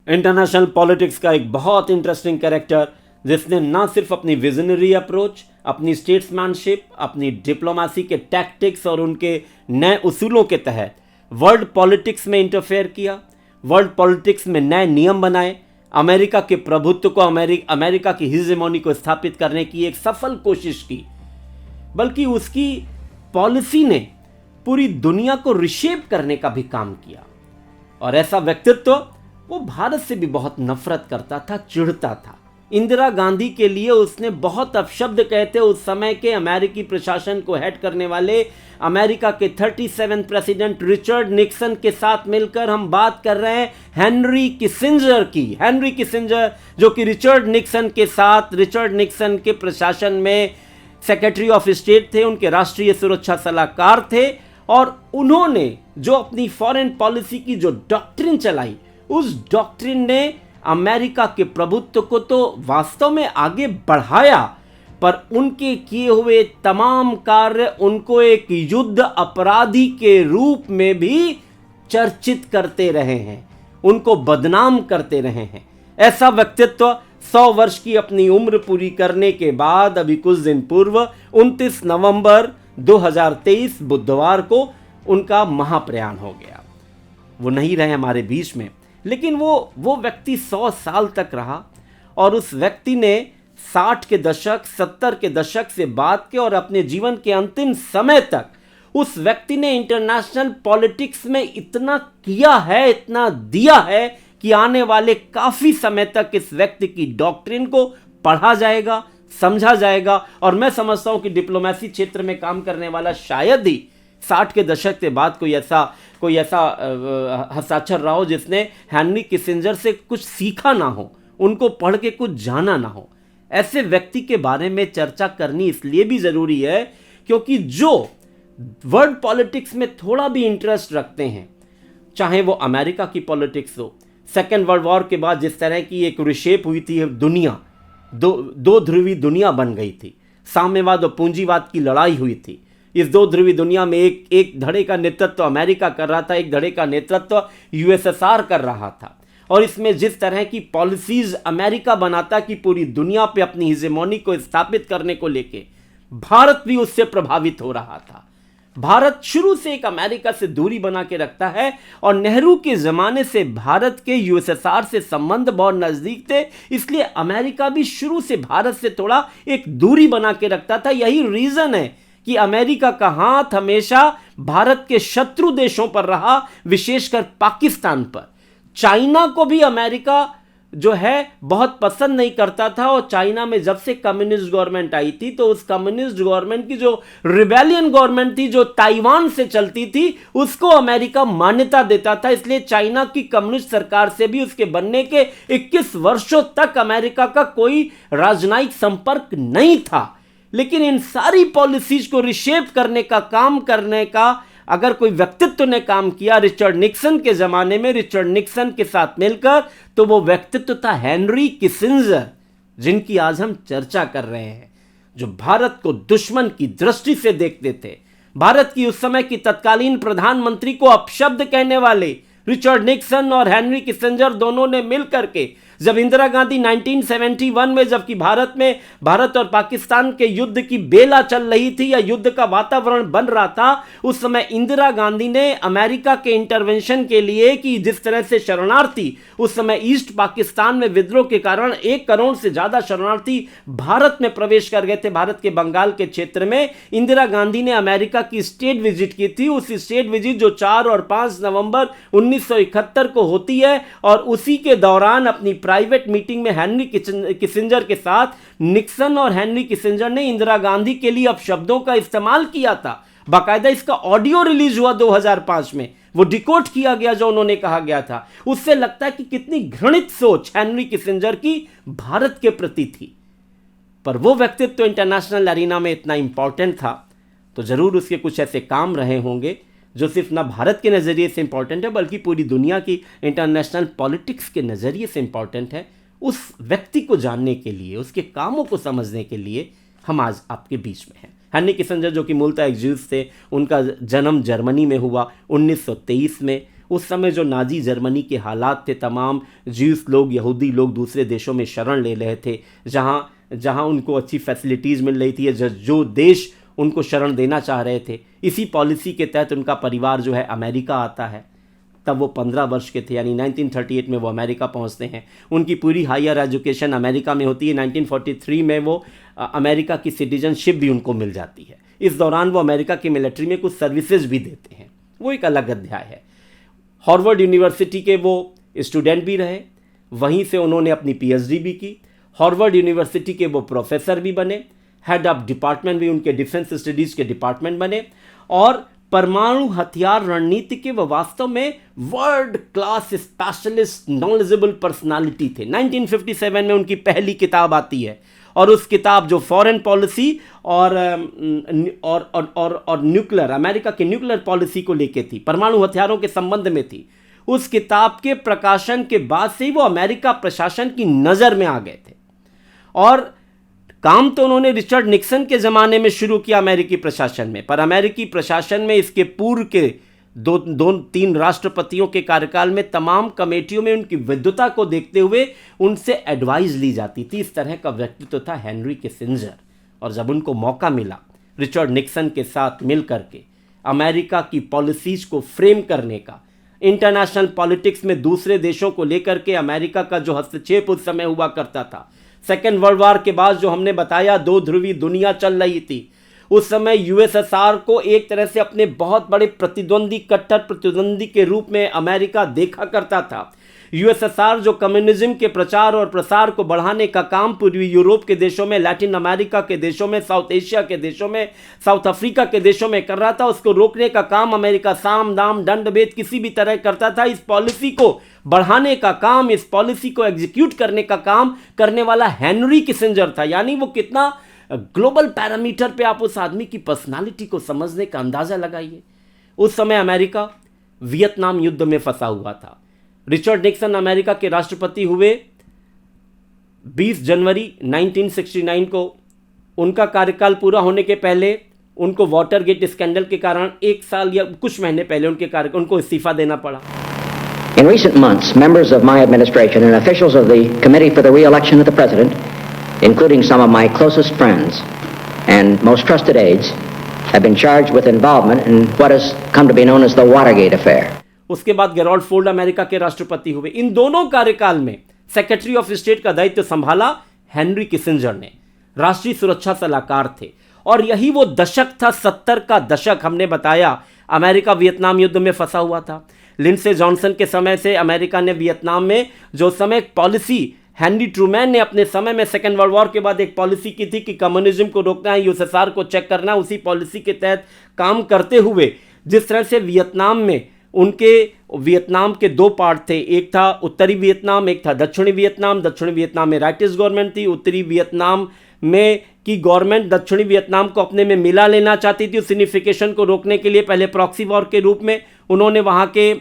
International politics का एक बहुत इंटरेस्टिंग कैरेक्टर जिसने ना सिर्फ अपनी विजनरी अप्रोच, अपनी स्टेट्समैनशिप, अपनी डिप्लोमेसी के टैक्टिक्स और उनके नए उसूलों के तहत वर्ल्ड पॉलिटिक्स में इंटरफेयर किया, वर्ल्ड पॉलिटिक्स में नए नियम बनाए, अमेरिका के प्रभुत्व को, अमेरिका की हिजेमोनी को स्थापित करने की एक सफल कोशिश की, बल्कि उसकी पॉलिसी ने पूरी दुनिया को रिशेप करने का भी काम किया। और ऐसा व्यक्तित्व, वो भारत से भी बहुत नफरत करता था, चिढ़ता था। इंदिरा गांधी के लिए उसने बहुत अपशब्द कहते उस समय के अमेरिकी प्रशासन को हेड करने वाले अमेरिका के 37 प्रेसिडेंट रिचर्ड निक्सन के साथ मिलकर हम बात कर रहे हैं हेनरी किसिंजर की। हेनरी किसिंजर जो कि रिचर्ड निक्सन के साथ, रिचर्ड निक्सन के प्रशासन में सेक्रेटरी ऑफ स्टेट थे, उनके राष्ट्रीय सुरक्षा सलाहकार थे, और उन्होंने जो अपनी फॉरेन पॉलिसी की जो डॉक्ट्रिन चलाई, उस डॉक्ट्रिन ने अमेरिका के प्रभुत्व को तो वास्तव में आगे बढ़ाया, पर उनके किए हुए तमाम कार्य उनको एक युद्ध अपराधी के रूप में भी चर्चित करते रहे हैं, उनको बदनाम करते रहे हैं। ऐसा व्यक्तित्व 100 वर्ष की अपनी उम्र पूरी करने के बाद अभी कुछ दिन पूर्व 29 नवंबर 2023 बुधवार को उनका महाप्रयाण हो गया। वो नहीं रहे हमारे बीच में, लेकिन वो व्यक्ति 100 साल तक रहा, और उस व्यक्ति ने 60 के दशक, 70 के दशक से बात के और अपने जीवन के अंतिम समय तक उस व्यक्ति ने इंटरनेशनल पॉलिटिक्स में इतना किया है, इतना दिया है कि आने वाले काफी समय तक इस व्यक्ति की डॉक्ट्रिन को पढ़ा जाएगा, समझा जाएगा। और मैं समझता हूं कि डिप्लोमेसी क्षेत्र में काम करने वाला शायद ही 60 के दशक के बाद कोई ऐसा हस्ताक्षर रहा हो जिसने हेनरी किसिंजर से कुछ सीखा ना हो, उनको पढ़ के कुछ जाना ना हो। ऐसे व्यक्ति के बारे में चर्चा करनी इसलिए भी जरूरी है क्योंकि जो वर्ल्ड पॉलिटिक्स में थोड़ा भी इंटरेस्ट रखते हैं, चाहे वो अमेरिका की पॉलिटिक्स हो, सेकेंड वर्ल्ड वॉर के बाद जिस तरह की एक रिशेप हुई थी दुनिया, दो ध्रुवी दुनिया बन गई थी, साम्यवाद और पूंजीवाद की लड़ाई हुई थी। इस दो ध्रुवी दुनिया में एक धड़े का नेतृत्व अमेरिका कर रहा था, एक धड़े का नेतृत्व यूएसएसआर कर रहा था। और इसमें जिस तरह की पॉलिसीज अमेरिका बनाता कि पूरी दुनिया पे अपनी हिजेमोनी को स्थापित करने को लेके, भारत भी उससे प्रभावित हो रहा था। भारत शुरू से एक अमेरिका से दूरी बना के रखता है, और नेहरू के जमाने से भारत के यूएसएसआर से संबंध बहुत नजदीक थे, इसलिए अमेरिका भी शुरू से भारत से थोड़ा एक दूरी बना के रखता था। यही रीजन है कि अमेरिका का हाथ हमेशा भारत के शत्रु देशों पर रहा, विशेषकर पाकिस्तान पर। चाइना को भी अमेरिका जो है बहुत पसंद नहीं करता था, और चाइना में जब से कम्युनिस्ट गवर्नमेंट आई थी तो उस कम्युनिस्ट गवर्नमेंट की जो रिबेलियन गवर्नमेंट थी, जो ताइवान से चलती थी, उसको अमेरिका मान्यता देता था। इसलिए चाइना की कम्युनिस्ट सरकार से भी उसके बनने के 21 वर्षों तक अमेरिका का कोई राजनयिक संपर्क नहीं था। लेकिन इन सारी पॉलिसीज को रिशेप करने का काम करने का अगर कोई व्यक्तित्व ने काम किया रिचर्ड निक्सन के जमाने में, रिचर्ड निक्सन के साथ मिलकर, तो वो व्यक्तित्व था हेनरी किसिंजर, जिनकी आज हम चर्चा कर रहे हैं, जो भारत को दुश्मन की दृष्टि से देखते थे। भारत की उस समय की तत्कालीन प्रधानमंत्री को अपशब्द कहने वाले रिचर्ड निक्सन और हेनरी किसिंजर दोनों ने मिलकर के, जब इंदिरा गांधी 1971 में, जबकि भारत और पाकिस्तान के युद्ध की बेला चल रही थी या युद्ध का वातावरण बन रहा था, उस समय इंदिरा गांधी ने अमेरिका के इंटरवेंशन के लिए, कि जिस तरह से शरणार्थी उस समय ईस्ट पाकिस्तान में विद्रोह के कारण 1 करोड़ से ज्यादा शरणार्थी भारत में प्रवेश कर गए थे, भारत के बंगाल के क्षेत्र में, इंदिरा गांधी ने अमेरिका की स्टेट विजिट की थी। उस स्टेट विजिट जो 4 और 5 नवंबर 1971 को होती है, और उसी के दौरान अपनी प्राइवेट मीटिंग में हेनरी किसिंजर के साथ निक्सन और हेनरी किसिंजर ने इंदिरा गांधी के लिए अपशब्दों का इस्तेमाल किया था। बाकायदा इसका ऑडियो रिलीज हुआ 2005 में, वो डिकोड किया गया जो उन्होंने कहा गया था। उससे लगता है कि कितनी घृणित सोच हेनरी किसिंजर की भारत के प्रति थी। पर वो व्यक्तित्व तो इंटरनेशनल अरीना में इतना इंपॉर्टेंट था, तो जरूर उसके कुछ ऐसे काम रहे होंगे जो सिर्फ ना भारत के नज़रिए से इंपॉर्टेंट है, बल्कि पूरी दुनिया की इंटरनेशनल पॉलिटिक्स के नज़रिए से इंपॉर्टेंट है। उस व्यक्ति को जानने के लिए, उसके कामों को समझने के लिए हम आज आपके बीच में हैं। हेनरी किसिंजर जो कि मूलतः एक ज्यूस थे, उनका जन्म जर्मनी में हुआ 1923 में। उस समय जो नाजी जर्मनी के हालात थे, तमाम ज्यूस लोग, यहूदी लोग दूसरे देशों में शरण ले रहे थे, जहाँ उनको अच्छी फैसिलिटीज़ मिल रही थी, जो देश उनको शरण देना चाह रहे थे, इसी पॉलिसी के तहत उनका परिवार जो है अमेरिका आता है। तब वो 15 वर्ष के थे, यानी 1938 में वो अमेरिका पहुंचते हैं। उनकी पूरी हायर एजुकेशन अमेरिका में होती है। 1943 में वो अमेरिका की सिटीजनशिप भी उनको मिल जाती है। इस दौरान वो अमेरिका की मिलिट्री में कुछ सर्विसेज भी देते हैं, वो एक अलग अध्याय है। हार्वर्ड यूनिवर्सिटी के वो स्टूडेंट भी रहे, वहीं से उन्होंने अपनी पीएचडी भी की। हार्वर्ड यूनिवर्सिटी के वो प्रोफेसर भी बने, हेड ऑफ डिपार्टमेंट भी उनके डिफेंस स्टडीज़ के डिपार्टमेंट बने, और परमाणु हथियार रणनीति के वो वास्तव में world class specialist knowledgeable personality थे। 1957 में उनकी पहली किताब आती है, और उस किताब जो फॉरेन पॉलिसी और न्यूक्लियर, अमेरिका की न्यूक्लियर पॉलिसी को लेके थी, परमाणु हथियारों के संबंध में थी, उस किताब के प्रकाशन के बाद से ही वो अमेरिका प्रशासन की नज़र में आ गए थे। और काम तो उन्होंने रिचर्ड निक्सन के ज़माने में शुरू किया अमेरिकी प्रशासन में, पर अमेरिकी प्रशासन में इसके पूर्व के दो तीन राष्ट्रपतियों के कार्यकाल में तमाम कमेटियों में उनकी विद्वता को देखते हुए उनसे एडवाइस ली जाती थी। इस तरह का व्यक्तित्व था हेनरी किसिंजर। और जब उनको मौका मिला रिचर्ड निक्सन के साथ मिल करके अमेरिका की पॉलिसीज को फ्रेम करने का, इंटरनेशनल पॉलिटिक्स में दूसरे देशों को लेकर के अमेरिका का जो हस्तक्षेप उस समय हुआ करता था, सेकेंड वर्ल्ड वॉर के बाद जो हमने बताया दो ध्रुवी दुनिया चल रही थी, उस समय यूएसएसआर को एक तरह से अपने बहुत बड़े प्रतिद्वंदी, कट्टर प्रतिद्वंदी के रूप में अमेरिका देखा करता था। यूएसएसआर जो कम्युनिज्म के प्रचार और प्रसार को बढ़ाने का काम पूर्वी यूरोप के देशों में, लैटिन अमेरिका के देशों में, साउथ एशिया के देशों में, साउथ अफ्रीका के देशों में कर रहा था, उसको रोकने का काम अमेरिका साम दाम दंड भेद किसी भी तरह करता था। इस पॉलिसी को बढ़ाने का काम, इस पॉलिसी को एग्जीक्यूट करने का काम करने वाला हेनरी किसिंजर था। यानी वो कितना ग्लोबल पैरामीटर पे आप उस आदमी की पर्सनालिटी को समझने का अंदाजा लगाइए। उस समय अमेरिका वियतनाम युद्ध में फंसा हुआ था। रिचर्ड निक्सन अमेरिका के राष्ट्रपति हुए 20 जनवरी 1969 को। उनका कार्यकाल पूरा होने के पहले उनको वाटरगेट स्कैंडल के कारण 1 साल या कुछ महीने पहले उनको इस्तीफा देना पड़ा। In recent months, members of my administration and officials of the Committee for the Re-election of the President, including some of my closest friends and most trusted aides, have been charged with involvement in what has come to be known as the Watergate affair. उसके बाद Gerrold Ford America के राष्ट्रपति हुए। इन दोनों कार्यकाल में secretary of state का दायित्व संभाला हेनरी किसिंजर ने। राष्ट्रीय सुरक्षा सलाहकार थे, और यही वो दशक था, 70 का दशक। हमने बताया अमेरिका वियतनाम युद्ध में फंसा हुआ था। लिंडसे जॉनसन के समय से अमेरिका ने वियतनाम में जो समय पॉलिसी, हेनरी ट्रूमैन ने अपने समय में सेकेंड वर्ल्ड वॉर के बाद एक पॉलिसी की थी कि कम्युनिज्म को रोकना है, यूएसएसआर को चेक करना है, उसी पॉलिसी के तहत काम करते हुए जिस तरह से वियतनाम में वियतनाम के 2 पार्ट थे, एक था उत्तरी वियतनाम, एक था दक्षिणी वियतनाम। दक्षिणी वियतनाम में राइटिस्ट गवर्नमेंट थी, उत्तरी वियतनाम में की गवर्नमेंट दक्षिणी वियतनाम को अपने में मिला लेना चाहती थी। उस यूनिफिकेशन को रोकने के लिए पहले प्रॉक्सी वॉर के रूप में उन्होंने वहाँ के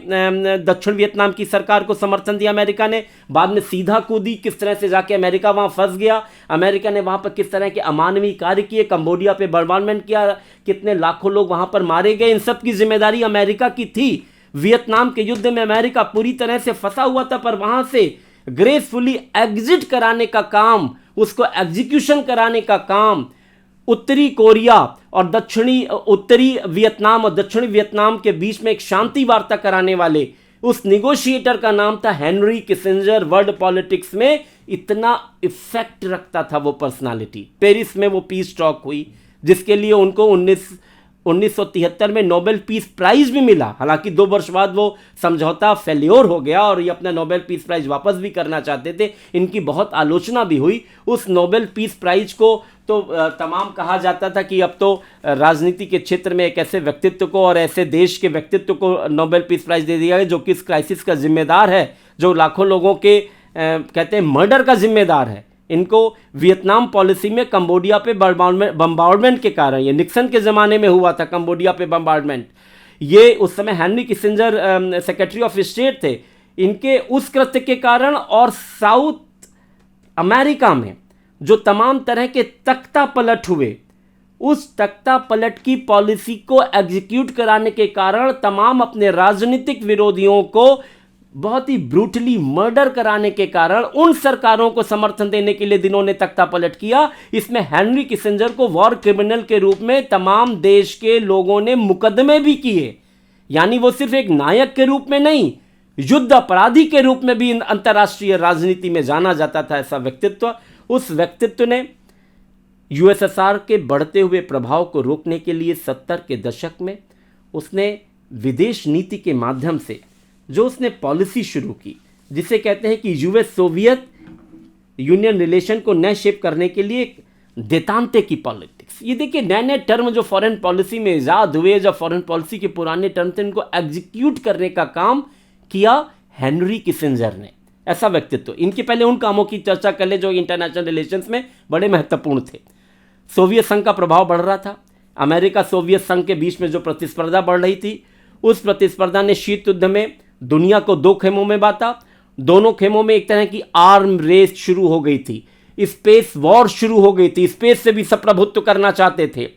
दक्षिण वियतनाम की सरकार को समर्थन दिया अमेरिका ने। बाद में सीधा कूदी, किस तरह से जाके अमेरिका वहाँ फंस गया, अमेरिका ने वहाँ पर किस तरह के अमानवीय कार्य किए, कंबोडिया पे बम्बार्डमेंट किया, कितने लाखों लोग वहाँ पर मारे गए, इन सब की जिम्मेदारी अमेरिका की थी। वियतनाम के युद्ध में अमेरिका पूरी तरह से फंसा हुआ था, पर वहाँ से ग्रेसफुली एग्जिट कराने का काम, उसको एग्जीक्यूशन कराने का काम उत्तरी कोरिया और उत्तरी वियतनाम और दक्षिणी वियतनाम के बीच में एक शांति वार्ता कराने वाले उस निगोशिएटर का नाम था हेनरी किसिंजर। वर्ल्ड पॉलिटिक्स में इतना इफेक्ट रखता था वो पर्सनालिटी। पेरिस में वो पीस टॉक हुई, जिसके लिए उनको 1973 में नोबेल पीस प्राइज भी मिला। हालांकि 2 वर्ष बाद वो समझौता फेल्योर हो गया और ये अपना नोबेल पीस प्राइज वापस भी करना चाहते थे। इनकी बहुत आलोचना भी हुई। उस नोबेल पीस प्राइज को तो तमाम कहा जाता था कि अब तो राजनीति के क्षेत्र में एक ऐसे व्यक्तित्व को और ऐसे देश के व्यक्तित्व को नोबेल पीस प्राइज दे दिया गया जो कि इस क्राइसिस का जिम्मेदार है, जो लाखों लोगों के कहते हैं मर्डर का जिम्मेदार है। इनको वियतनाम पॉलिसी में कंबोडिया पे बम्बार्डमेंट के कारण, ये निक्सन के ज़माने में हुआ था कंबोडिया पे बम्बार्डमेंट, ये उस समय Henry Kissinger secretary of state थे, इनके उस कृत्य के कारण और साउथ अमेरिका में जो तमाम तरह के तख्ता पलट हुए उस तख्ता पलट की पॉलिसी को एग्जीक्यूट कराने के कारण तमाम अपने राजनीतिक विरोधियों को बहुत ही ब्रूटली मर्डर कराने के कारण उन सरकारों को समर्थन देने के लिए जिन्होंने तख्ता पलट किया, इसमें हेनरी किसिंजर को वॉर क्रिमिनल के रूप में तमाम देश के लोगों ने मुकदमे भी किए। यानी वो सिर्फ एक नायक के रूप में नहीं, युद्ध अपराधी के रूप में भी अंतर्राष्ट्रीय राजनीति में जाना जाता था ऐसा व्यक्तित्व। उस व्यक्तित्व ने यूएसएसआर के बढ़ते हुए प्रभाव को रोकने के लिए 70 के दशक में उसने विदेश नीति के माध्यम से जो उसने पॉलिसी शुरू की, जिसे कहते हैं कि यूएस सोवियत यूनियन रिलेशन को नए शेप करने के लिए देतांते की पॉलिटिक्स। ये देखिए नए नए टर्म जो फॉरेन पॉलिसी में ईजाद हुए, जब फॉरेन पॉलिसी के पुराने टर्म थे इनको एग्जीक्यूट करने का काम किया हेनरी किसिंजर ने। ऐसा व्यक्तित्व। इनके पहले उन कामों की चर्चा कर ले जो इंटरनेशनल रिलेशंस में बड़े महत्वपूर्ण थे। सोवियत संघ का प्रभाव बढ़ रहा था, अमेरिका सोवियत संघ के बीच में जो प्रतिस्पर्धा बढ़ रही थी, उस प्रतिस्पर्धा ने शीत युद्ध में दुनिया को दो खेमों में बांटा। दोनों खेमों में एक तरह की आर्म रेस शुरू हो गई थी, स्पेस वॉर शुरू हो गई थी, स्पेस से भी सप्रभुत्व करना चाहते थे।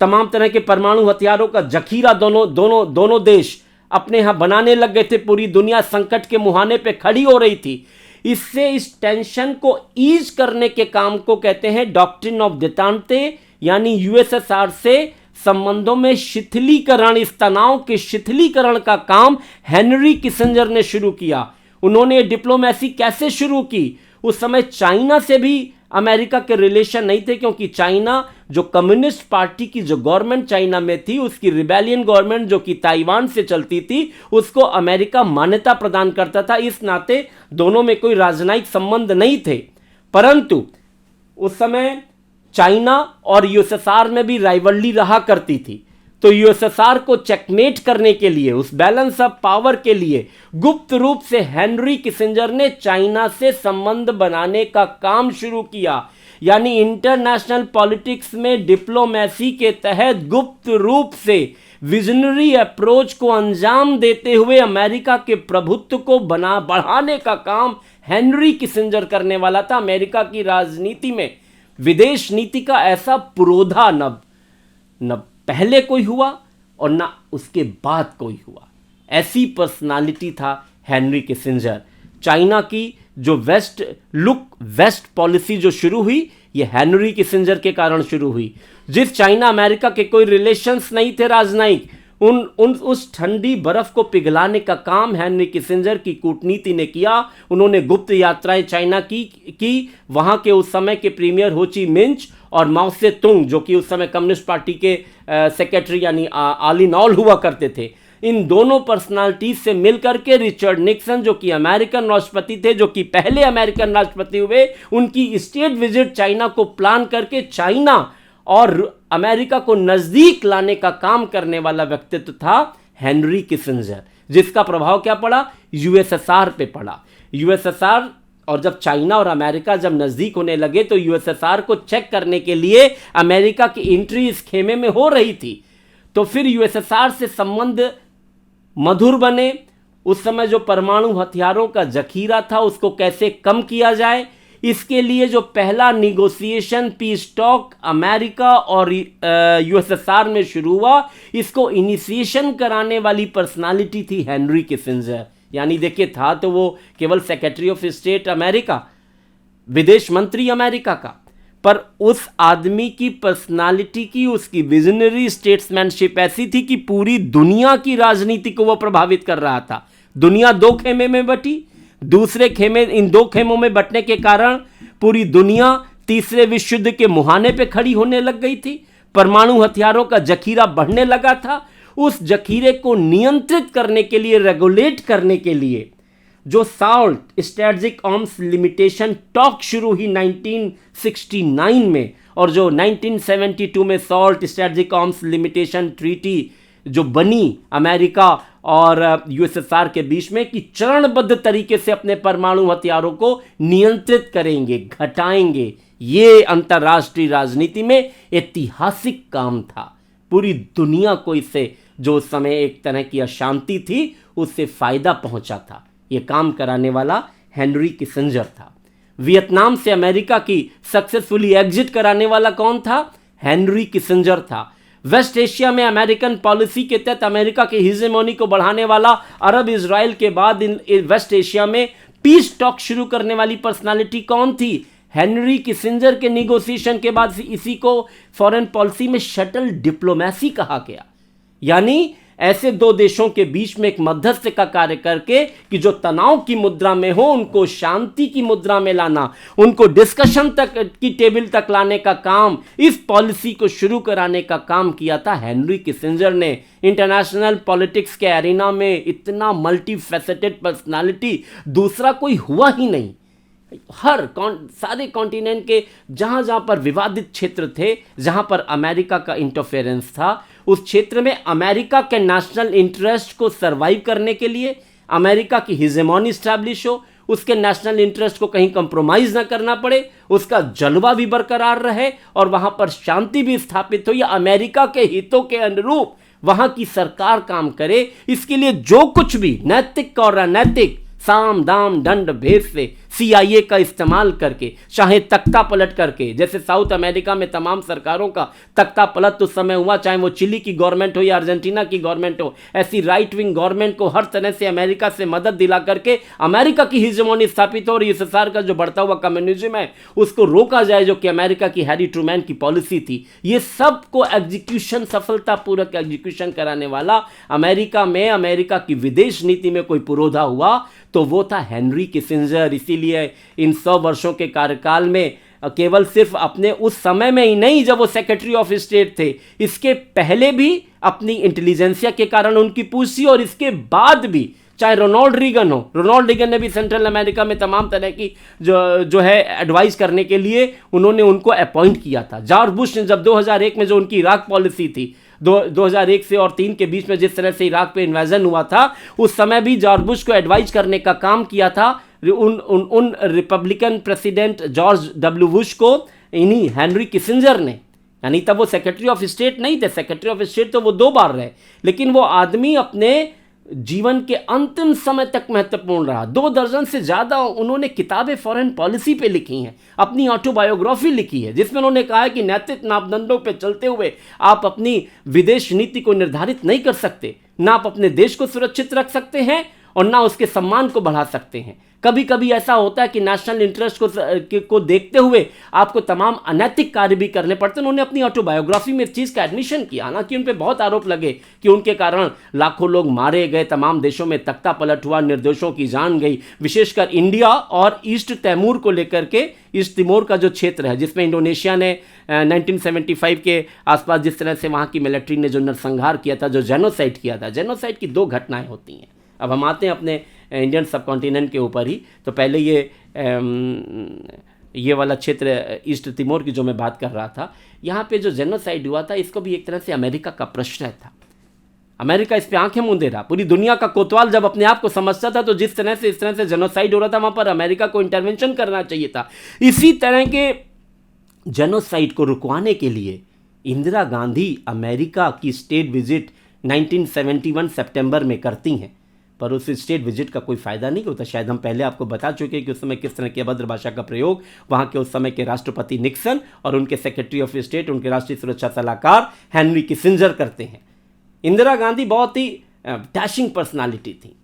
तमाम तरह के परमाणु हथियारों का जखीरा दोनों देश अपने यहां बनाने लग गए थे। पूरी दुनिया संकट के मुहाने पे खड़ी हो रही थी। इससे इस टेंशन को ईज करने के काम को कहते हैं डॉक्ट्रिन ऑफ देतांते, यानी यूएसएसआर से संबंधों में शिथिलीकरण, इस तनाव के शिथिलीकरण का काम हेनरी किसिंजर ने शुरू किया। उन्होंने डिप्लोमेसी कैसे शुरू की? उस समय चाइना से भी अमेरिका के रिलेशन नहीं थे, क्योंकि चाइना जो कम्युनिस्ट पार्टी की जो गवर्नमेंट चाइना में थी, उसकी रिबेलियन गवर्नमेंट जो कि ताइवान से चलती थी, उसको अमेरिका मान्यता प्रदान करता था। इस नाते दोनों में कोई राजनयिक संबंध नहीं थे। परंतु उस समय चाइना और यूएसएसआर में भी राइवलरी रहा करती थी। तो यूएसएसआर को चेकमेट करने के लिए, उस बैलेंस ऑफ पावर के लिए गुप्त रूप से हेनरी किसिंजर ने चाइना से संबंध बनाने का काम शुरू किया। यानी इंटरनेशनल पॉलिटिक्स में डिप्लोमेसी के तहत गुप्त रूप से विजनरी अप्रोच को अंजाम देते हुए अमेरिका के प्रभुत्व को बढ़ाने का काम हेनरी किसिंजर करने वाला था। अमेरिका की राजनीति में विदेश नीति का ऐसा पुरोधा न पहले कोई हुआ और ना उसके बाद कोई हुआ। ऐसी पर्सनालिटी था हेनरी किसिंजर। चाइना की जो वेस्ट पॉलिसी जो शुरू हुई, ये हेनरी किसिंजर के कारण शुरू हुई। जिस चाइना अमेरिका के कोई रिलेशंस नहीं थे राजनयिक, उस ठंडी बर्फ को पिघलाने का काम हेनरी किसिंजर की कूटनीति ने किया। उन्होंने गुप्त यात्राएं चाइना की वहां के उस समय के प्रीमियर हो ची मिंच और माओ से तुंग, जो कि उस समय कम्युनिस्ट पार्टी के सेक्रेटरी यानी आली नॉल हुआ करते थे, इन दोनों पर्सनालिटीज से मिलकर के रिचर्ड निक्सन, जो कि अमेरिकन राष्ट्रपति थे, जो कि पहले अमेरिकन राष्ट्रपति हुए, उनकी स्टेट विजिट चाइना को प्लान करके चाइना और अमेरिका को नजदीक लाने का काम करने वाला व्यक्तित्व था हेनरी किसिंजर, जिसका प्रभाव क्या पड़ा? यूएसएसआर पे पड़ा। यूएसएसआर और जब चाइना और अमेरिका जब नजदीक होने लगे तो यूएसएसआर को चेक करने के लिए अमेरिका की एंट्री इस खेमे में हो रही थी। तो फिर यूएसएसआर से संबंध मधुर बने। उस समय जो परमाणु हथियारों का जखीरा था उसको कैसे कम किया जाए, इसके लिए जो पहला निगोसिएशन पीस टॉक अमेरिका और यूएसएसआर में शुरू हुआ, इसको इनिशिएशन कराने वाली पर्सनालिटी थी हेनरी किसिंजर। यानी देखिए, था तो वो केवल सेक्रेटरी ऑफ स्टेट अमेरिका, विदेश मंत्री अमेरिका का, पर उस आदमी की पर्सनालिटी की, उसकी विजनरी स्टेट्समैनशिप ऐसी थी कि पूरी दुनिया की राजनीति को वो प्रभावित कर रहा था। दुनिया दो खेमे में बटी, दूसरे खेमे, इन दो खेमों में बटने के कारण पूरी दुनिया तीसरे विश्व युद्ध के मुहाने पे खड़ी होने लग गई थी। परमाणु हथियारों का जखीरा बढ़ने लगा था। उस जखीरे को नियंत्रित करने के लिए, रेगुलेट करने के लिए जो salt strategic arms limitation talk शुरू हुई 1969 में, और जो 1972 में salt strategic arms limitation treaty जो बनी अमेरिका और यूएसएसआर के बीच में, कि चरणबद्ध तरीके से अपने परमाणु हथियारों को नियंत्रित करेंगे, घटाएंगे, ये अंतर्राष्ट्रीय राजनीति में ऐतिहासिक काम था। पूरी दुनिया को इससे, जो उस समय एक तरह की अशांति थी, उससे फायदा पहुंचा था। ये काम कराने वाला हेनरी किसिंजर था। वियतनाम से अमेरिका की सक्सेसफुली एग्जिट कराने वाला कौन था? हेनरी किसिंजर था। वेस्ट एशिया में अमेरिकन पॉलिसी के तहत अमेरिका की हिजेमोनी को बढ़ाने वाला अरब इजराइल के बाद इन वेस्ट एशिया में पीस टॉक शुरू करने वाली पर्सनालिटी कौन थी? हेनरी किसिंजर के निगोसिएशन के बाद इसी को फॉरेन पॉलिसी में शटल डिप्लोमेसी कहा गया। यानी ऐसे दो देशों के बीच में एक मध्यस्थ का कार्य करके कि जो तनाव की मुद्रा में हो उनको शांति की मुद्रा में लाना, उनको डिस्कशन तक की टेबल तक लाने का काम, इस पॉलिसी को शुरू कराने का काम किया था हेनरी किसिंजर ने। इंटरनेशनल पॉलिटिक्स के एरिना में इतना मल्टी फैसेटेड पर्सनालिटी दूसरा कोई हुआ ही नहीं। सारे कॉन्टिनेंट के जहां जहां पर विवादित क्षेत्र थे, जहां पर अमेरिका का इंटरफेरेंस था, उस क्षेत्र में अमेरिका के नेशनल इंटरेस्ट को सरवाइव करने के लिए, अमेरिका की हिजेमोनी स्टैब्लिश हो, उसके नेशनल इंटरेस्ट को कहीं कंप्रोमाइज ना करना पड़े, उसका जलवा भी बरकरार रहे और वहां पर शांति भी स्थापित हो, या अमेरिका के हितों के अनुरूप वहां की सरकार काम करे, इसके लिए जो कुछ भी नैतिक और अनैतिक साम दाम दंड भेद से CIA का इस्तेमाल करके, चाहे तख्ता पलट करके, जैसे साउथ अमेरिका में तमाम सरकारों का तख्ता पलट उस समय हुआ, चाहे वो चिली की गवर्नमेंट हो या अर्जेंटीना की गवर्नमेंट हो, ऐसी राइट विंग गवर्नमेंट को हर तरह से अमेरिका से मदद दिला करके अमेरिका की हिजेमोनी स्थापित हो और USSR का जो बढ़ता हुआ कम्युनिज्म है उसको रोका जाए, जो कि अमेरिका की हैरी ट्रूमैन की पॉलिसी थी। ये सब को एग्जीक्यूशन, सफलतापूर्वक एग्जीक्यूशन कराने वाला अमेरिका में, अमेरिका की विदेश नीति में कोई पुरोधा हुआ तो वो था हेनरी किसिंजर। इसीलिए इन 100 वर्षों के कार्यकाल में केवल सिर्फ अपने उस समय में ही नहीं जब वो सेक्रेटरी ऑफ स्टेट थे, इसके पहले भी अपनी इंटेलिजेंसिया के कारण उनकी पूछ थी, और इसके बाद भी चाहे रोनाल्ड रीगन हो, रोनाल्ड रीगन ने भी सेंट्रल अमेरिका में तमाम तरह की जो है एडवाइस करने के लिए उन्होंने उनको अपॉइंट किया था। जॉर्ज बुश ने जब 2001 में जो उनकी इराक पॉलिसी थी, 2001 से और 3 के बीच में जिस तरह से इराक पे इन्वेजन हुआ था, उस समय भी जॉर्ज बुश को एडवाइस करने का काम किया था उन Republican president George W Bush को इन्हीं हेनरी किसिंजर ने। यानी तब वो सेक्रेटरी ऑफ स्टेट नहीं थे, सेक्रेटरी ऑफ स्टेट तो वो 2 बार रहे, लेकिन वो आदमी अपने जीवन के अंतिम समय तक महत्वपूर्ण रहा। 2 दर्जन से ज़्यादा उन्होंने किताबें फॉरेन पॉलिसी पे लिखी हैं, अपनी ऑटोबायोग्राफी लिखी है, जिसमें उन्होंने कहा है कि नैतिक मापदंडों पे चलते हुए आप अपनी विदेश नीति को निर्धारित नहीं कर सकते, ना आप अपने देश को सुरक्षित रख सकते हैं और ना उसके सम्मान को बढ़ा सकते हैं। कभी कभी ऐसा होता है कि नेशनल इंटरेस्ट को देखते हुए आपको तमाम अनैतिक कार्य भी करने पड़ते हैं। उन्होंने अपनी ऑटोबायोग्राफी में इस चीज़ का एडमिशन किया। हालांकि उन पे बहुत आरोप लगे कि उनके कारण लाखों लोग मारे गए, तमाम देशों में तख्ता पलट हुआ, निर्दोषों की जान गई, विशेषकर इंडिया और ईस्ट तैमूर को लेकर के। ईस्ट तिमोर का जो क्षेत्र है जिसमें इंडोनेशिया ने 1975 के आसपास जिस तरह से वहाँ की मिलिट्री ने जो नरसंहार किया था, जो जेनोसाइड किया था, जेनोसाइड की 2 घटनाएँ होती हैं। अब हम आते हैं अपने इंडियन सबकॉन्टिनेंट के ऊपर ही। तो पहले ये वाला क्षेत्र ईस्ट तिमोर की जो मैं बात कर रहा था, यहाँ पे जो जेनोसाइड हुआ था, इसको भी एक तरह से अमेरिका का प्रश्न था। अमेरिका इस पे आंखें मूंदे रहा। पूरी दुनिया का कोतवाल जब अपने आप को समझता था, तो जिस तरह से इस तरह से जेनोसाइड हो रहा था, वहाँ पर अमेरिका को इंटरवेंशन करना चाहिए था। इसी तरह के जेनोसाइड को रुकवाने के लिए इंदिरा गांधी अमेरिका की स्टेट विजिट 1971 सितंबर में करती हैं, पर उस स्टेट विजिट का कोई फ़ायदा नहीं होता। शायद हम पहले आपको बता चुके हैं कि उस समय किस तरह की अभद्र भाषा का प्रयोग वहाँ के उस समय के राष्ट्रपति निक्सन और उनके सेक्रेटरी ऑफ स्टेट, उनके राष्ट्रीय सुरक्षा सलाहकार हेनरी किसिंजर करते हैं। इंदिरा गांधी बहुत ही डैशिंग पर्सनालिटी थी।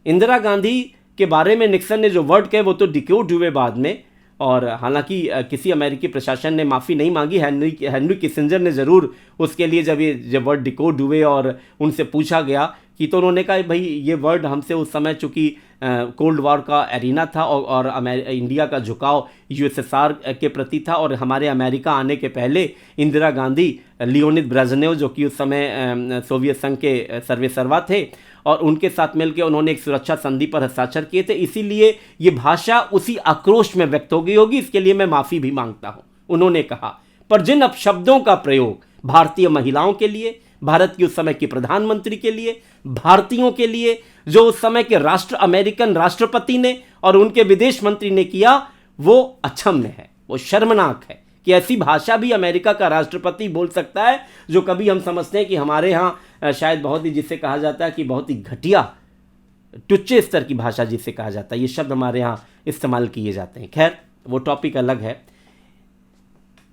इंदिरा गांधी के बारे में निक्सन ने जो वर्ड कहे वो तो डिक्योड हुए बाद में, और हालांकि किसी अमेरिकी प्रशासन ने माफ़ी नहीं मांगी। हेनरी किसिंजर ने ज़रूर उसके लिए जब वर्ड डिकोड हुए और उनसे पूछा गया कि, तो उन्होंने कहा भाई ये वर्ड हमसे उस समय चूँकि कोल्ड वॉर का एरिना था और इंडिया का झुकाव USSR के प्रति था, और हमारे अमेरिका आने के पहले इंदिरा गांधी, लियोनिद ब्रेजनेव जो कि उस समय सोवियत संघ के सर्वेसर्वा थे, और उनके साथ मिलकर उन्होंने एक सुरक्षा संधि पर हस्ताक्षर किए थे। इसीलिए ये भाषा उसी आक्रोश में व्यक्त हो गई होगी, इसके लिए मैं माफ़ी भी मांगता हूँ, उन्होंने कहा। पर जिन अपशब्दों का प्रयोग भारतीय महिलाओं के लिए, भारत की उस समय की प्रधानमंत्री के लिए, भारतीयों के लिए, जो उस समय के अमेरिकन राष्ट्रपति ने और उनके विदेश मंत्री ने किया, वो अक्षम्य है, वो शर्मनाक है कि ऐसी भाषा भी अमेरिका का राष्ट्रपति बोल सकता है, जो कभी हम समझते हैं कि हमारे यहाँ शायद बहुत ही, जिसे कहा जाता है कि बहुत ही घटिया टुच्चे स्तर की भाषा जिसे कहा जाता है, ये शब्द हमारे यहाँ इस्तेमाल किए जाते हैं। खैर वो टॉपिक अलग है।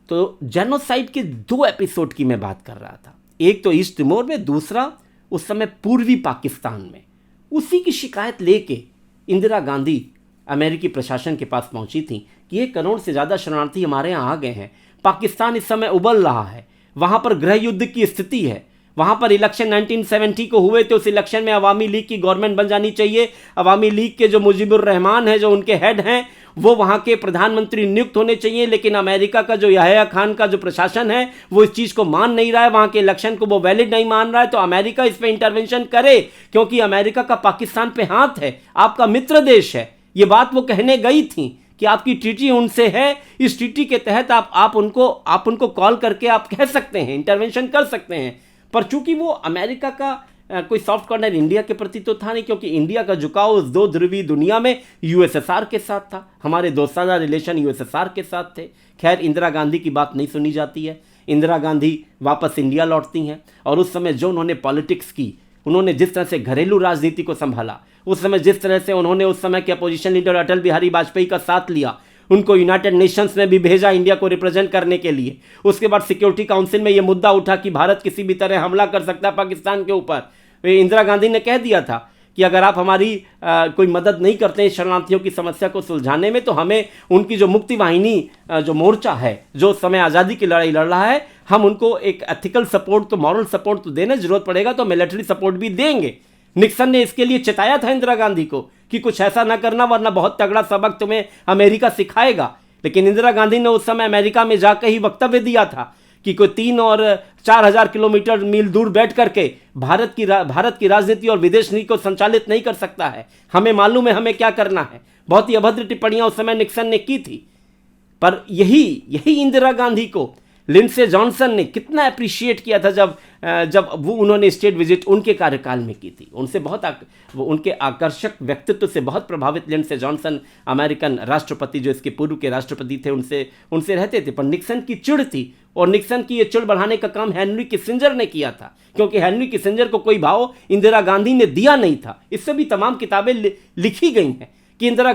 तो जेनोसाइड के 2 एपिसोड की मैं बात कर रहा था, एक तो ईस्ट तिमोर में, दूसरा उस समय पूर्वी पाकिस्तान में। उसी की शिकायत लेके इंदिरा गांधी अमेरिकी प्रशासन के पास पहुंची थी कि 1 करोड़ से ज़्यादा शरणार्थी हमारे यहाँ आ गए हैं, पाकिस्तान इस समय उबल रहा है, वहाँ पर गृह युद्ध की स्थिति है, वहाँ पर इलेक्शन 1970 को हुए थे, उस इलेक्शन में अवामी लीग की गवर्नमेंट बन जानी चाहिए, अवामी लीग के जो मुजीबुर रहमान है, जो उनके हेड हैं, वो वहाँ के प्रधानमंत्री नियुक्त होने चाहिए, लेकिन अमेरिका का जो याह्या खान का जो प्रशासन है वो इस चीज़ को मान नहीं रहा है, वहाँ के इलेक्शन को वो वैलिड नहीं मान रहा है, तो अमेरिका इस पर इंटरवेंशन करे, क्योंकि अमेरिका का पाकिस्तान पे हाथ है, आपका मित्र देश है। ये बात वो कहने गई थी कि आपकी ट्रीटी उनसे है, इस ट्रीटी के तहत आप उनको कॉल करके आप कह सकते हैं, इंटरवेंशन कर सकते हैं। पर चूंकि वो अमेरिका का कोई सॉफ्ट कॉर्नर इंडिया के प्रति तो था नहीं, क्योंकि इंडिया का झुकाव उस 2 ध्रुवीय दुनिया में यूएसएसआर के साथ था, हमारे दोस्ताना रिलेशन यूएसएसआर के साथ थे। खैर, इंदिरा गांधी की बात नहीं सुनी जाती है। इंदिरा गांधी वापस इंडिया लौटती हैं और उस समय जो उन्होंने पॉलिटिक्स की, उन्होंने जिस तरह से घरेलू राजनीति को संभाला, उस समय जिस तरह से उन्होंने उस समय के अपोजिशन लीडर अटल बिहारी वाजपेयी का साथ लिया, उनको यूनाइटेड नेशंस में भी भेजा इंडिया को रिप्रेजेंट करने के लिए। उसके बाद सिक्योरिटी काउंसिल में यह मुद्दा उठा कि भारत किसी भी तरह हमला कर सकता है पाकिस्तान के ऊपर। इंदिरा गांधी ने कह दिया था कि अगर आप हमारी कोई मदद नहीं करते हैं शरणार्थियों की समस्या को सुलझाने में, तो हमें उनकी जो मुक्ति वाहिनी जो मोर्चा है, जो उस समय आज़ादी की लड़ाई लड़ रहा है, हम उनको एक एथिकल सपोर्ट तो मॉरल सपोर्ट तो देने, जरूरत पड़ेगा तो मिलिट्री सपोर्ट भी देंगे। निक्सन ने इसके लिए चिताया था इंदिरा गांधी को कि कुछ ऐसा ना करना वरना बहुत तगड़ा सबक तुम्हें अमेरिका सिखाएगा। लेकिन इंदिरा गांधी ने उस समय अमेरिका में जाकर ही वक्तव्य दिया था कि कोई 3 और 4,000 किलोमीटर मील दूर बैठ करके भारत की राजनीति और विदेश नीति को संचालित नहीं कर सकता है, हमें मालूम है हमें क्या करना है। बहुत ही अभद्र टिप्पणियां उस समय निक्सन ने की थी। पर यही इंदिरा गांधी को लिंडसे जॉनसन ने कितना अप्रिशिएट किया था जब वो उन्होंने स्टेट विजिट उनके कार्यकाल में की थी। उनसे वो उनके आकर्षक व्यक्तित्व से बहुत प्रभावित लिंडसे जॉनसन, अमेरिकन राष्ट्रपति जो इसके पूर्व के राष्ट्रपति थे, उनसे रहते थे। पर निक्सन की चिढ़ थी, और निक्सन की ये चिढ़ बढ़ाने का काम हेनरी किसिंजर ने किया था, क्योंकि हेनरी किसिंजर को कोई भाव इंदिरा गांधी ने दिया नहीं था। इससे भी तमाम किताबें लिखी गई हैं कि इंदिरा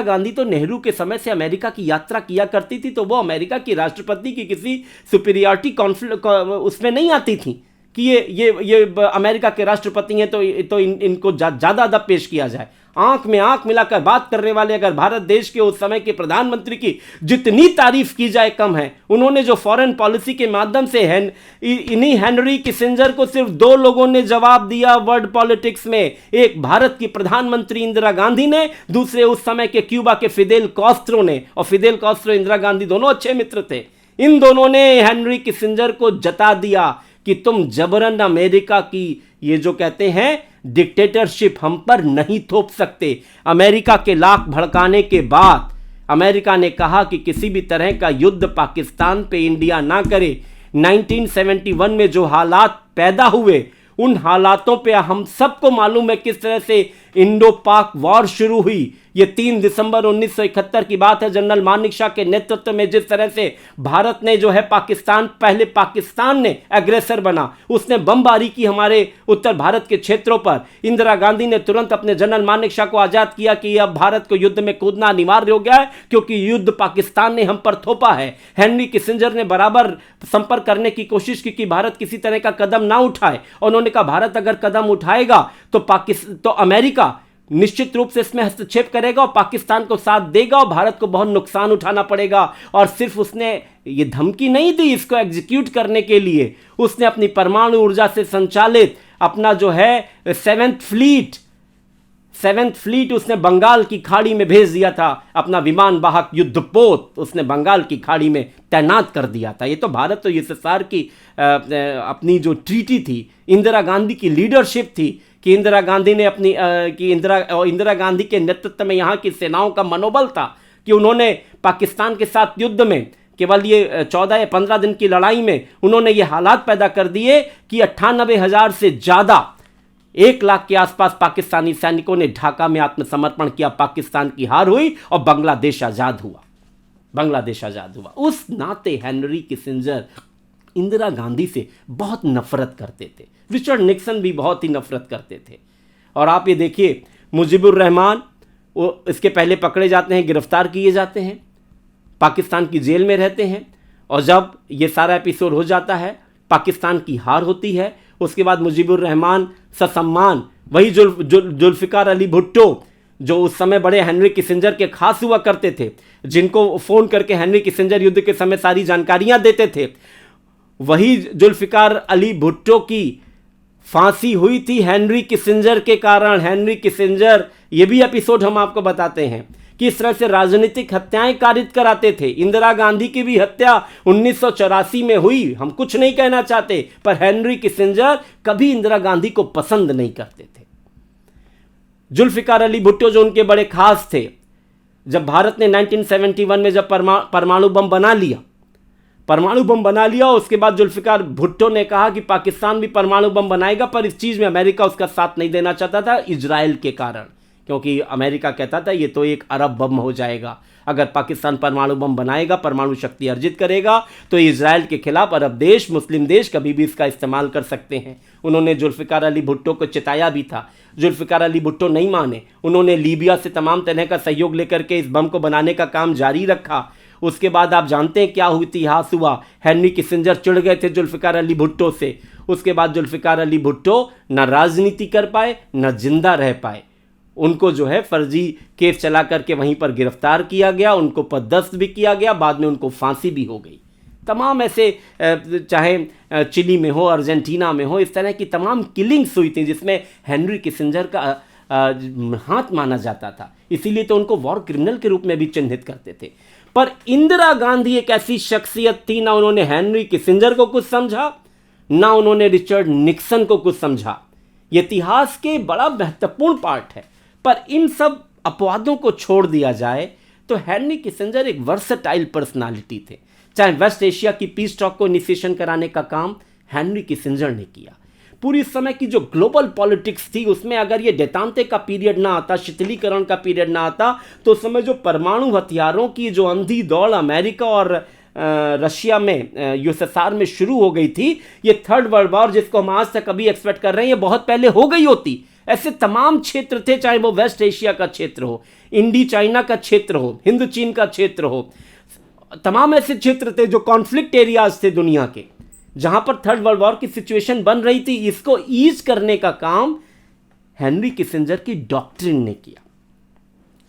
गांधी तो नेहरू के समय से अमेरिका की यात्रा किया करती थी, तो वो अमेरिका की राष्ट्रपति की किसी सुपीरियरिटी कॉन्फ्लिक्ट उसमें नहीं आती थी कि ये अमेरिका के राष्ट्रपति हैं तो इनको ज़्यादा अदब पेश किया जाए। आंख में आंख मिलाकर बात करने वाले अगर भारत देश के उस समय के प्रधानमंत्री की जितनी तारीफ की जाए कम है। उन्होंने जो फॉरेन पॉलिसी के माध्यम से इन्हीं हेनरी किसिंजर को सिर्फ 2 लोगों ने जवाब दिया वर्ल्ड पॉलिटिक्स में, एक भारत की प्रधानमंत्री इंदिरा गांधी ने, दूसरे उस समय के क्यूबा के फिदेल कास्त्रो ने। और फिदेल कास्त्रो इंदिरा गांधी दोनों अच्छे मित्र थे। इन दोनों ने हेनरी किसिंजर को जता दिया कि तुम जबरन अमेरिका की ये जो कहते हैं डिक्टेटरशिप हम पर नहीं थोप सकते। अमेरिका के लाख भड़काने के बाद अमेरिका ने कहा कि किसी भी तरह का युद्ध पाकिस्तान पे इंडिया ना करे। 1971 में जो हालात पैदा हुए, उन हालातों पे हम सबको मालूम है किस तरह से इंडो पाक वॉर शुरू हुई। ये 3 दिसंबर 1971 की बात है। जनरल मानेकशॉ के नेतृत्व में जिस तरह से भारत ने जो है पहले पाकिस्तान ने एग्रेसर बना, उसने बमबारी की हमारे उत्तर भारत के क्षेत्रों पर। इंदिरा गांधी ने तुरंत अपने जनरल मानेकशॉ को आजाद किया कि अब भारत को युद्ध में कूदना अनिवार्य हो गया है, क्योंकि युद्ध पाकिस्तान ने हम पर थोपा है। हेनरी किसिंजर ने बराबर संपर्क करने की कोशिश की कि भारत किसी तरह का कदम ना उठाए। उन्होंने कहा भारत अगर कदम उठाएगा तो अमेरिका निश्चित रूप से इसमें हस्तक्षेप करेगा और पाकिस्तान को साथ देगा और भारत को बहुत नुकसान उठाना पड़ेगा। और सिर्फ उसने ये धमकी नहीं दी इसको एग्जीक्यूट करने के लिए, उसने अपनी परमाणु ऊर्जा से संचालित अपना जो है 7th फ्लीट उसने बंगाल की खाड़ी में भेज दिया था। अपना विमान वाहक युद्धपोत उसने बंगाल की खाड़ी में तैनात कर दिया था। ये तो भारत और यूएसएसआर की अपनी जो ट्रीटी थी, इंदिरा गांधी की लीडरशिप थी कि इंदिरा गांधी ने इंदिरा गांधी के नेतृत्व में यहाँ की सेनाओं का मनोबल था कि उन्होंने पाकिस्तान के साथ युद्ध में केवल ये 14 या 15 दिन की लड़ाई में उन्होंने ये हालात पैदा कर दिए कि 98,000 से ज़्यादा 1 लाख के आसपास पाकिस्तानी सैनिकों ने ढाका में आत्मसमर्पण किया। पाकिस्तान की हार हुई और बांग्लादेश आज़ाद हुआ। उस नाते हेनरी किसिंजर इंदिरा गांधी से बहुत नफरत करते थे। रिचर्ड निक्सन भी बहुत ही नफरत करते थे। और आप ये देखिए, मुजीबुर रहमान वो इसके पहले पकड़े जाते हैं, गिरफ्तार किए जाते हैं। पाकिस्तान की जेल में रहते हैं, और जब ये सारा एपिसोड हो जाता है, पाकिस्तान की हार होती है, उसके बाद मुजीबुर रहमान ससम्मान वही जुल्फ़िकार अली भुट्टो जो उस समय बड़े हेनरी किसिंजर के खास हुआ करते थे, जिनको फ़ोन करके हेनरी किसिंजर युद्ध के समय सारी जानकारियां देते थे, वही जुल्फ़िकार अली भुट्टो की फांसी हुई थी हेनरी किसिंजर के कारण। हेनरी किसिंजर, ये भी एपिसोड हम आपको बताते हैं कि इस तरह से राजनीतिक हत्याएं कारित कराते थे। इंदिरा गांधी की भी हत्या 1984 में हुई, हम कुछ नहीं कहना चाहते, पर हेनरी किसिंजर कभी इंदिरा गांधी को पसंद नहीं करते थे। जुल्फ़िकार अली भुट्टो जो उनके बड़े खास थे, जब भारत ने 1971 में जब परमाणु बम बना लिया, उसके बाद जुल्फ़िकार भुट्टो ने कहा कि पाकिस्तान भी परमाणु बम बनाएगा, पर इस चीज़ में अमेरिका उसका साथ नहीं देना चाहता था इजराइल के कारण, क्योंकि अमेरिका कहता था ये तो एक अरब बम हो जाएगा, अगर पाकिस्तान परमाणु बम बनाएगा, परमाणु शक्ति अर्जित करेगा, तो इजराइल के खिलाफ अरब देश, मुस्लिम देश कभी भी इसका इस्तेमाल कर सकते हैं। उन्होंने जुल्फ़िकार अली भुट्टो को चिताया भी था। जुल्फ़िकार अली भुट्टो नहीं माने, उन्होंने लीबिया से तमाम तरह का सहयोग लेकर के इस बम को बनाने का काम जारी रखा। उसके बाद आप जानते हैं क्या इतिहास हुआ, हेनरी किसिंजर चिढ़ गए थे जुल्फ़िकार अली भुट्टो से। उसके बाद जुल्फ़िकार अली भुट्टो न राजनीति कर पाए, न जिंदा रह पाए। उनको जो है फर्जी केस चला करके वहीं पर गिरफ्तार किया गया, उनको पदस्थ भी किया गया, बाद में उनको फांसी भी हो गई। तमाम ऐसे चाहे चिली में हो, अर्जेंटीना में हो, इस तरह की तमाम किलिंग्स हुई थी जिसमें हेनरी किसिंजर का हाथ माना जाता था, इसीलिए तो उनको वॉर क्रिमिनल के रूप में भी चिन्हित करते थे। पर इंदिरा गांधी एक ऐसी शख्सियत थी, ना उन्होंने हेनरी किसिंजर को कुछ समझा, ना उन्होंने रिचर्ड निक्सन को कुछ समझा। ये इतिहास के बड़ा महत्वपूर्ण पार्ट है। पर इन सब अपवादों को छोड़ दिया जाए तो हेनरी किसिंजर एक वर्सेटाइल पर्सनालिटी थे। चाहे वेस्ट एशिया की पीस टॉक को इनिशिएशन कराने का काम हेनरी किसिंजर ने किया। पूरी समय की जो ग्लोबल पॉलिटिक्स थी उसमें अगर ये डेटांते का पीरियड ना आता, शीतलीकरण का पीरियड ना आता, तो उस समय जो परमाणु हथियारों की जो अंधी दौड़ अमेरिका और रशिया में, यूएसएसआर में शुरू हो गई थी, ये थर्ड वर्ल्ड वॉर जिसको हम आज तक अभी एक्सपेक्ट कर रहे हैं, ये बहुत पहले हो गई होती। ऐसे तमाम क्षेत्र थे, चाहे वो वेस्ट एशिया का क्षेत्र हो, इंडी चाइना का क्षेत्र हो, हिंद चीन का क्षेत्र हो, तमाम ऐसे क्षेत्र थे जो कॉन्फ्लिक्ट एरियाज थे दुनिया के, जहां पर थर्ड वर्ल्ड वॉर की सिचुएशन बन रही थी। इसको ईज करने का काम हेनरी किसिंजर की डॉक्ट्रिन ने किया।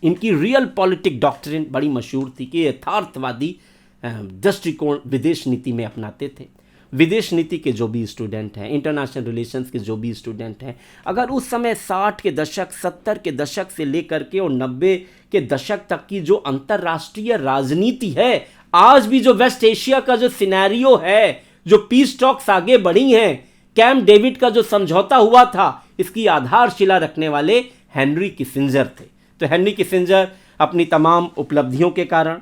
इनकी रियल पॉलिटिक डॉक्ट्रिन बड़ी मशहूर थी कि यथार्थवादी दृष्टिकोण विदेश नीति में अपनाते थे। विदेश नीति के जो भी स्टूडेंट हैं, इंटरनेशनल रिलेशंस के जो भी स्टूडेंट हैं, अगर उस समय 60 के दशक, 70 के दशक से लेकर के और 90 के दशक तक की जो अंतर्राष्ट्रीय राजनीति है, आज भी जो वेस्ट एशिया का जो सिनेरियो है, जो पीस टॉक्स आगे बढ़ी हैं, कैंप डेविड का जो समझौता हुआ था, इसकी आधारशिला रखने वाले हेनरी किसिंजर थे। तो हेनरी किसिंजर अपनी तमाम उपलब्धियों के कारण,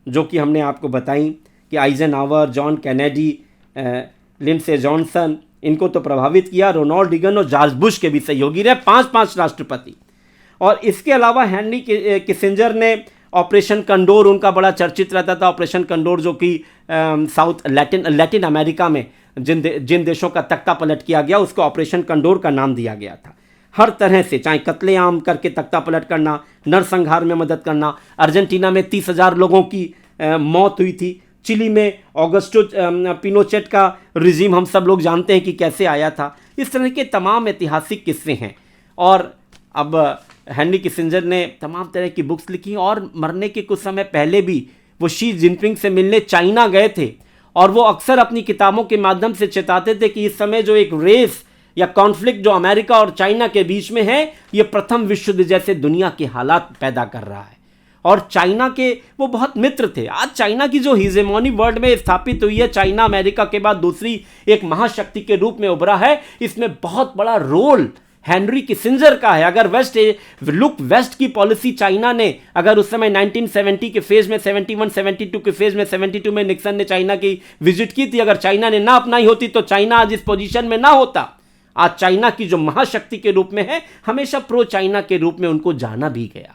जो कि हमने आपको बताई कि Eisenhower, John Kennedy, Lindsay Johnson, इनको तो प्रभावित किया। रोनाल्ड रीगन और जॉर्ज बुश के भी सहयोगी रहे, 5 राष्ट्रपति। और इसके अलावा हेनरी किसिंजर ने ऑपरेशन कंडोर, उनका बड़ा चर्चित रहता था ऑपरेशन कंडोर, जो कि साउथ लैटिन अमेरिका में जिन देशों का तख्ता पलट किया गया, उसको ऑपरेशन कंडोर का नाम दिया गया था। हर तरह से, चाहे कत्लेआम करके तख्ता पलट करना, नरसंहार में मदद करना। अर्जेंटीना में 30,000 लोगों की मौत हुई थी। चिली में ऑगस्टो पिनोचेट का रिजीम हम सब लोग जानते हैं कि कैसे आया था। इस तरह के तमाम ऐतिहासिक किस्से हैं। और अब हेनरी किसिंजर ने तमाम तरह की बुक्स लिखी, और मरने के कुछ समय पहले भी वो शी जिनपिंग से मिलने चाइना गए थे, और वो अक्सर अपनी किताबों के माध्यम से चेताते थे कि इस समय जो एक रेस या कॉन्फ्लिक्ट जो अमेरिका और चाइना के बीच में है, ये प्रथम विश्व युद्ध जैसे दुनिया के हालात पैदा कर रहा है। और चाइना के वो बहुत मित्र थे। आज चाइना की जो हिजेमोनी वर्ल्ड में स्थापित हुई है, चाइना अमेरिका के बाद दूसरी एक महाशक्ति के रूप में उभरा है, इसमें बहुत बड़ा रोल हेनरी किसिंजर का है। अगर वेस्ट की पॉलिसी चाइना ने, अगर उस समय 1970 के फेज में, 71, 72 के फेज में, 72 में निक्सन ने चाइना की विजिट की थी, अगर चाइना ने ना अपनाई होती तो चाइना आज इस पोजीशन में ना होता। आज चाइना की जो महाशक्ति के रूप में है, हमेशा प्रो चाइना के रूप में उनको जाना भी गया।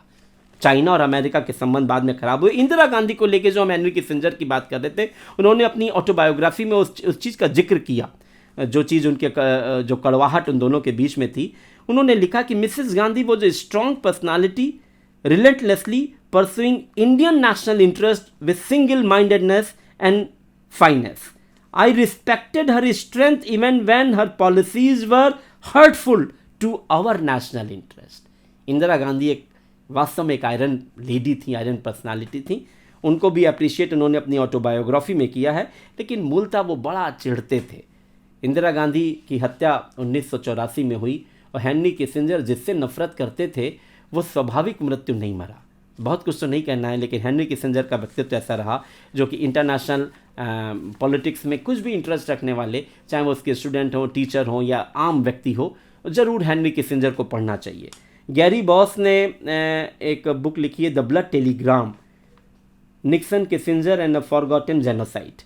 चाइना और अमेरिका के संबंध बाद में खराब हुए। इंदिरा गांधी को लेकर जो हम हेनरी किसिंजर की बात कर रहे थे, उन्होंने अपनी ऑटोबायोग्राफी में उस चीज़ का जिक्र किया, जो चीज़ उनके जो कड़वाहट उन दोनों के बीच में थी। उन्होंने लिखा कि मिसेस गांधी वो जो strong personality relentlessly pursuing Indian national interest with single-mindedness and fineness. I respected her strength even when her policies were hurtful to our national interest. Indira Gandhi एक वास्तव में एक आयरन लेडी थी, आयरन पर्सनालिटी थी. उनको भी अप्रिशिएट उन्होंने अपनी ऑटोबायोग्राफी में किया है, लेकिन मूलतः वो बड़ा चिढ़ते थे. इंदिरा गांधी की हत्या 1984 में हुई और हेनरी किसिंजर जिससे नफरत करते थे वो स्वाभाविक मृत्यु नहीं मरा. बहुत कुछ तो नहीं कहना है, लेकिन हेनरी किसिंजर का व्यक्तित्व ऐसा रहा जो कि इंटरनेशनल पॉलिटिक्स में कुछ भी इंटरेस्ट रखने वाले, चाहे वो उसके स्टूडेंट हो, टीचर हो या आम व्यक्ति हो, ज़रूर हेनरी किसिंजर को पढ़ना चाहिए. गैरी बॉस ने एक बुक लिखी है the blood Telegram, Nixon Kissinger and a forgotten genocide.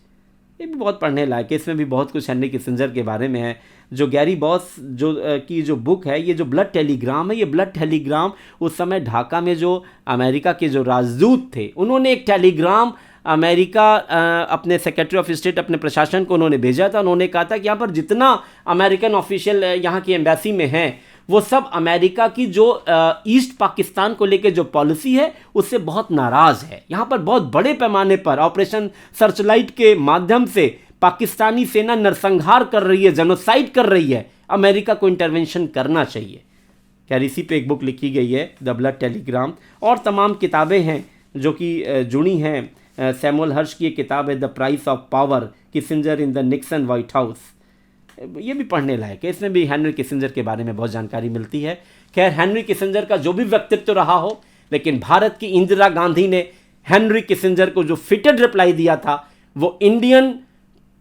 ये भी बहुत पढ़ने लायक है. इसमें भी बहुत कुछ हेनरी किसिंजर के बारे में है. जो गैरी बॉस की जो बुक है, ये जो ब्लड टेलीग्राम है, ये ब्लड टेलीग्राम उस समय ढाका में जो अमेरिका के जो राजदूत थे, उन्होंने एक टेलीग्राम अमेरिका अपने सेक्रेटरी ऑफ स्टेट, अपने प्रशासन को उन्होंने भेजा था. उन्होंने कहा था कि यहाँ पर जितना अमेरिकन ऑफिशियल यहाँ की एम्बेसी में हैं, वो सब अमेरिका की जो ईस्ट पाकिस्तान को लेकर जो पॉलिसी है उससे बहुत नाराज़ है. यहाँ पर बहुत बड़े पैमाने पर ऑपरेशन सर्चलाइट के माध्यम से पाकिस्तानी सेना नरसंहार कर रही है, जेनोसाइड कर रही है. अमेरिका को इंटरवेंशन करना चाहिए. खैर इसी पे एक बुक लिखी गई है द ब्लड टेलीग्राम. और तमाम किताबें हैं जो कि जुड़ी हैं. सैमुअल हर्श की एक किताब है the price of power, Kissinger in the Nixon white house. ये भी पढ़ने लायक है. इसमें भी हेनरी किसिंजर के बारे में बहुत जानकारी मिलती है. खैर हेनरी किसिंजर का जो भी व्यक्तित्व रहा हो, लेकिन भारत की इंदिरा गांधी ने हेनरी किसिंजर को जो फिटेड रिप्लाई दिया था वो इंडियन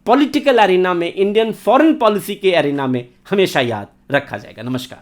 पॉलिटिकल एरिना में, इंडियन फॉरेन पॉलिसी के एरिना में हमेशा याद रखा जाएगा. नमस्कार.